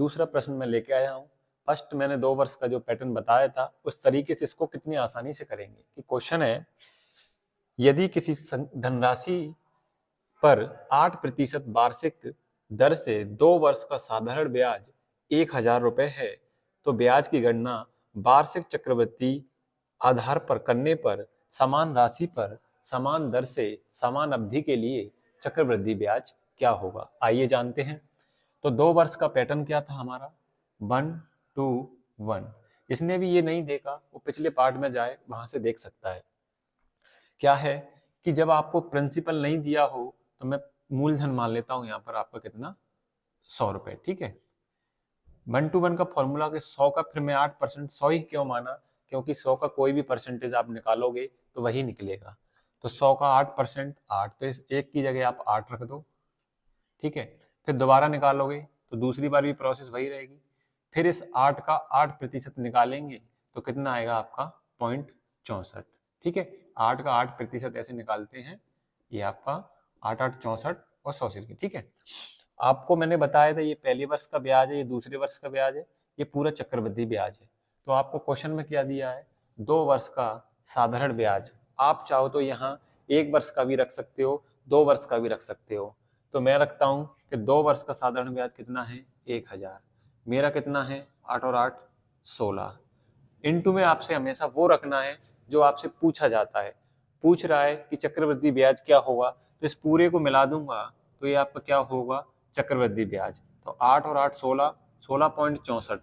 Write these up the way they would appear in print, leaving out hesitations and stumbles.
दूसरा प्रश्न मैं लेके आया हूँ। फर्स्ट मैंने 2 वर्ष का जो पैटर्न बताया था उस तरीके से इसको कितनी आसानी से करेंगे कि क्वेश्चन है, यदि किसी धनराशि पर 8% वार्षिक दर से 2 वर्ष का साधारण ब्याज 1,000 रुपए है, तो ब्याज की गणना वार्षिक चक्रवृद्धि आधार पर करने पर समान राशि पर समान दर से समान अवधि के लिए चक्रवृद्धि ब्याज क्या होगा। आइए जानते हैं। तो 2 वर्ष का पैटर्न क्या था हमारा, 1 2 1। इसने भी ये नहीं देखा, वो पिछले पार्ट में जाए वहां से देख सकता है। क्या है कि जब आपको प्रिंसिपल नहीं दिया हो तो मैं मूलधन मान लेता हूं यहाँ पर आपका कितना, 100 रुपए। ठीक है, 1 to 1 का फॉर्मूला के 100 का फिर मैं 8%, 100 ही क्यों माना, क्योंकि 100 का कोई भी परसेंटेज आप निकालोगे तो वही निकलेगा। तो 100 का 8%, 8, तो इस एक की जगह आप 8 रख दो। ठीक है, फिर दोबारा निकालोगे तो दूसरी बार भी प्रोसेस वही रहेगी। फिर इस 8 का 8% निकालेंगे तो कितना आएगा आपका 0.64। ठीक है, 8 का 8% ऐसे निकालते हैं, ये आपका 8 8 64 और 100 सिर की। ठीक है, आपको मैंने बताया था ये पहले वर्ष का ब्याज है, ये दूसरे वर्ष का ब्याज है, ये पूरा चक्रवृद्धि ब्याज है। तो आपको क्वेश्चन में क्या दिया है, 2 वर्ष का साधारण ब्याज। आप चाहो तो यहाँ 1 वर्ष का भी रख सकते हो, 2 वर्ष का भी रख सकते हो। तो मैं रखता हूं कि 2 वर्ष का साधारण ब्याज कितना है, 1,000। मेरा कितना है, 8 और 8 16। इनटू में आपसे हमेशा वो रखना है जो आपसे पूछा जाता है। पूछ रहा है कि चक्रवृद्धि ब्याज क्या होगा, तो इस पूरे को मिला दूंगा तो ये आपका क्या होगा, चक्रवृद्धि ब्याज। तो 8 और 8 16, 16.64।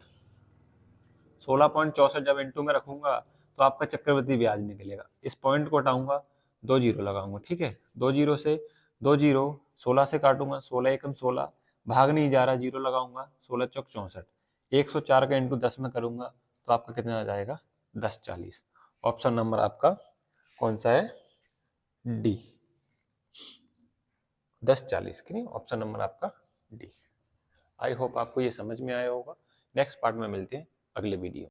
16.64 जब इनटू में रखूंगा तो आपका चक्रवृद्धि ब्याज निकलेगा। इस पॉइंट को हटाऊंगा, 2 जीरो लगाऊंगा। ठीक है, 2 जीरो से 2 जीरो, 16 से काटूंगा, 16 एकम 16, भाग नहीं जा रहा, जीरो लगाऊंगा, 16 चौक 64। 104 का इंटू 10 में करूंगा तो आपका कितना आ जाएगा, 1040। ऑप्शन नंबर आपका कौन सा है, डी, 1040 की नहीं, ऑप्शन नंबर आपका डी। आई होप आपको ये समझ में आया होगा। नेक्स्ट पार्ट में मिलते हैं अगले वीडियो।